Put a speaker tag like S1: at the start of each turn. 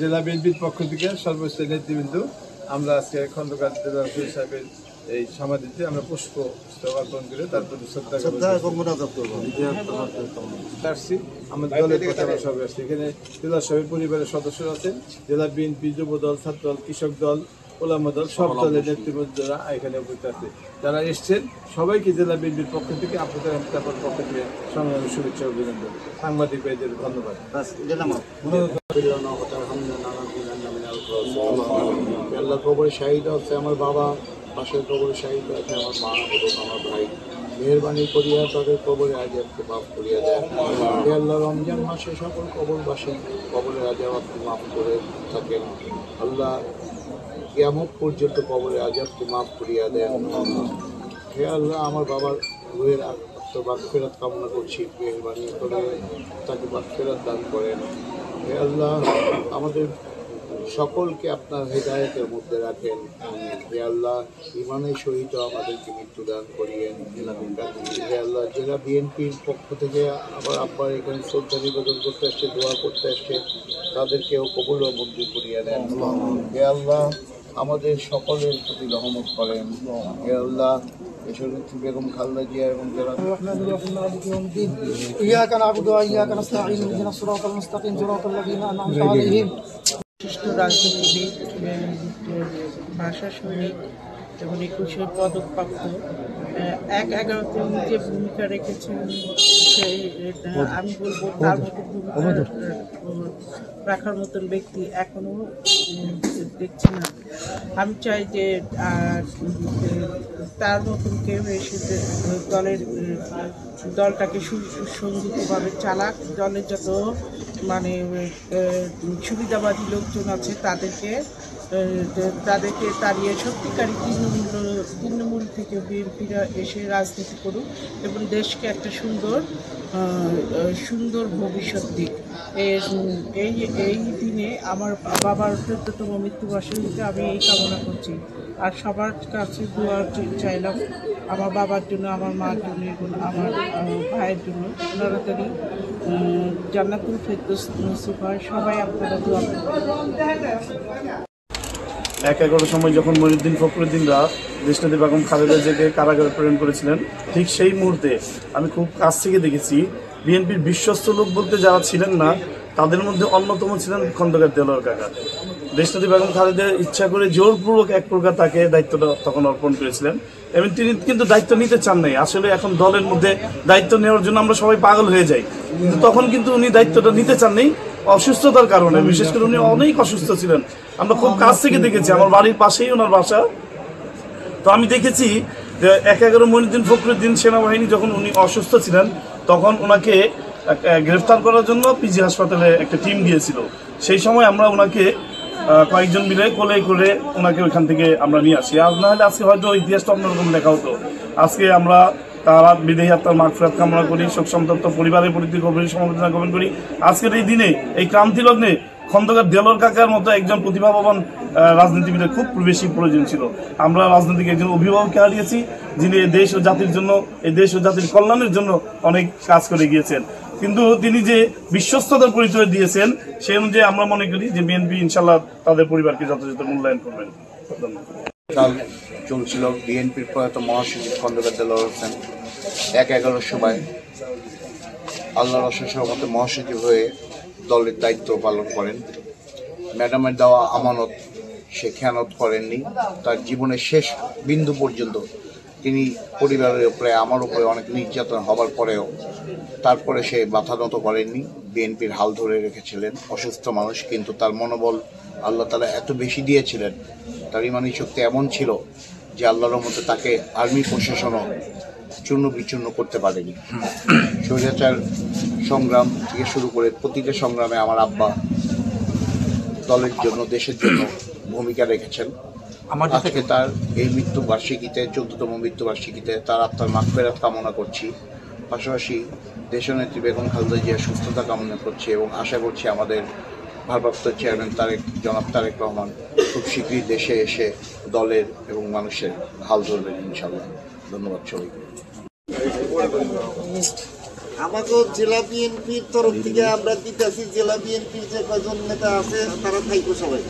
S1: জেলা বিএনপির পক্ষ থেকে সর্বোচ্চ নেতৃবৃন্দ আমরা আজকে খন্দকার সাহেবের এই সমাধিতে আমরা পুষ্প অর্পণ করে তার প্রতি শ্রদ্ধা আসছি। আমাদের দলের সবাই আসছে, এখানে জেলা সভাপতির পরিবারের সদস্যরা আছেন, জেলা বিএনপি, যুব দল, ছাত্র দল, কৃষক দল, ওলামা দল, সব দলের নেতৃবৃন্দরা এখানে উপস্থিত আছে। যারা এসছেন সবাইকে জেলা বিএনপির পক্ষ থেকে, আপনাদের পক্ষ থেকে সংগ্রামী শুভেচ্ছা অভিনন্দন। সাংবাদিক ভাইদের ধন্যবাদ।
S2: আল্লাহ কবরে শাহিদ আছে আমার বাবা, পাশের কবরে শাহিদ আছে আমার মা এবং আমার ভাই। মেহরবানি করিয়া তাদের কবরে আজাবকে মাফ করিয়া দেন। আল্লাহ রমজান মাসে সকল কবরবাসী কবরের আজাবকে মাফ করে থাকেন। আল্লাহ কিয়ামত পর্যন্ত কবরে আজাবকে মাফ করিয়া দেন। হে আল্লাহ, আমার বাবার রুহের মাগফিরাত কামনা করছি, মেহরবানি করে তাকে মাগফিরাত দান করেন। হে আল্লাহ, আমাদের সকলকে আপনার হেদায়েতের মধ্যে রাখেন। হে আল্লাহ, ইমানের সহিত আমাদেরকে মৃত্যুদান করিয়েন। হে আল্লাহ, জেলা বিএনপির পক্ষ থেকে আবার আব্বার এখানে শ্রদ্ধা নিবেদন করতে আসছে, দোয়া করতে আসছে, তাদেরকেও কবুল ও মঞ্জুর করিয়ে নেন। হে আল্লাহ, আমাদের সকলের প্রতি রহমত করেন। হে আল্লাহ, বেগম খালেদা জিয়া এবং যারা
S3: রাজনীতিবিদ, ভাষা সৈনিক এবং 21 পদকপ্রাপ্ত 1/11-তে উনি যে ভূমিকা রেখেছেন, সেই আমি বলবো তার মতো ভূমিকা রাখার মতন ব্যক্তি এখনো দেখছি না। আমি চাই যে তার মতন কেউ এসে দলটাকে সুসংগঠিতভাবে চালাক, দলের যত সুবিধাবাদী লোকজন আছে তাদেরকে তাড়িয়ে সত্যিকারী তৃণমূল থেকে বিএনপিরা এসে রাজনীতি করুক এবং দেশকে একটা সুন্দর ভবিষ্যৎ দিক। এই দিনে আমার বাবার 14তম মৃত্যুবার্ষিকীতে আমি এই কামনা করছি। আর সবার কাছে দোয়া চাইলাম আমার বাবার জন্য, আমার মার জন্য এবং আমার ভাইয়ের জন্য। ওনারা তাদের জান্নাতুল ফেরদৌস নসিব হয়। সবাই আপনারা দোয়া করবেন।
S4: 1-11 সময় যখন মঈনুদ্দিন ফখরুদ্দিনরা দেশনেত্রী বেগম খালেদা জিয়াকে কারাগারে প্রেরণ করেছিলেন, ঠিক সেই মুহূর্তে আমি খুব কাছ থেকে দেখেছি বিএনপির বিশ্বস্ত লোক বলতে যারা ছিলেন না, তাদের মধ্যে অন্যতম ছিলেন খন্দকার দেলোয়ার কাকা। দেশনেত্রী বেগম খালেদা ইচ্ছা করে জোরপূর্বক এক প্রকার তাকে দায়িত্বটা তখন অর্পণ করেছিলেন এবং তিনি কিন্তু দায়িত্ব নিতে চান নাই। আসলে এখন দলের মধ্যে দায়িত্ব নেওয়ার জন্য আমরা সবাই পাগল হয়ে যাই, কিন্তু তখন কিন্তু উনি দায়িত্বটা নিতে চান নাই অসুস্থতার কারণে। বিশেষ করে উনি অনেক অসুস্থ ছিলেন, আমরা খুব কাছ থেকে দেখেছি, আমার বাড়ির পাশেই ওনার বাসা। তো আমি দেখেছি যে 1-11 মঈনুদ্দিন ফখরুদ্দিন সেনাবাহিনী যখন উনি অসুস্থ ছিলেন, তখন ওনাকে গ্রেফতার করার জন্য পিজি হাসপাতালে একটা টিম গিয়েছিল। সেই সময় আমরা ওনাকে কয়েকজন মিলে কোলে করে ওনাকে ওইখান থেকে আমরা নিয়ে আসি। আর না হলে আজকে হয়তো ইতিহাসটা অন্যরকম লেখা হতো। আজকে আমরা তারা বিদেহী আত্মার মাগফিরাত কামনা করি, শোক সন্তপ্ত পরিবারের প্রতি গভীর সমবেদনা জ্ঞাপন করি। আজকের এই দিনে, এই ক্রান্তি লগ্নে খন্দকার দেলোয়ার কাকার মতো একজন প্রতিভাবান রাজনীতিবিদের খুব বেশি প্রয়োজন ছিল। আমরা রাজনীতিকে একজন অভিভাবককে হারিয়েছি, যিনি দেশ ও জাতির জন্য, এই দেশ ও জাতির কল্যাণের জন্য অনেক কাজ করে গিয়েছেন। কিন্তু তিনি যে বিশ্বস্ততার পরিচয় দিয়েছেন, সেই অনুযায়ী আমরা মনে করি যে বিএনপি ইনশাল্লাহ তাদের পরিবারকে যথাযথ মূল্যায়ন করবেন।
S2: চলছিল বিএনপির প্রয়াত মহাসচিব খন্দকার দেলোয়ার হোসেন 1-11 সময় আল্লাহর অশেষ রহমতে মহাসচিব হয়ে দলের দায়িত্ব পালন করেন। ম্যাডামের দেওয়া আমানত সে খেয়ানত করেননি। তার জীবনের শেষ বিন্দু পর্যন্ত তিনি পরিবারের উপরে, আমার উপরে অনেক নির্যাতন হবার পরেও তারপরে সে মাথা নত করেননি, বিএনপির হাল ধরে রেখেছিলেন। অসুস্থ মানুষ, কিন্তু তার মনোবল আল্লাহ তাআলা এত বেশি দিয়েছিলেন, তার ইমানি শক্তি এমন ছিল যে আল্লাহর রহমতে তাকে আর্মি প্রশাসনও চূর্ণ বিচূর্ণ করতে পারেনি। স্বৈরাচার সংগ্রাম থেকে শুরু করে প্রতিটা সংগ্রামে আমার আব্বা দলের জন্য, দেশের জন্য ভূমিকা রেখেছেন। আজকে তার এই মৃত্যুবার্ষিকীতে, 14তম মৃত্যুবার্ষিকীতে তার আত্মার মাগফিরাত কামনা করছি। পাশাপাশি দেশনেত্রী বেগম খালেদা জিয়ার সুস্থতা কামনা করছি এবং আশা করছি আমাদের ভারপ্রাপ্ত চেয়ারম্যান জনাব তারেক রহমান খুব শীঘ্রই দেশে এসে দলের এবং মানুষের হাল ধরবেন ইনশাআল্লাহ। ধন্যবাদ সবাইকে।
S5: আমাকে জেলা বিএনপির তরফ থেকে আমরা দিতেছি, জেলা বিএনপির যে কজন নেতা আছে তারা থাইকো সবাই।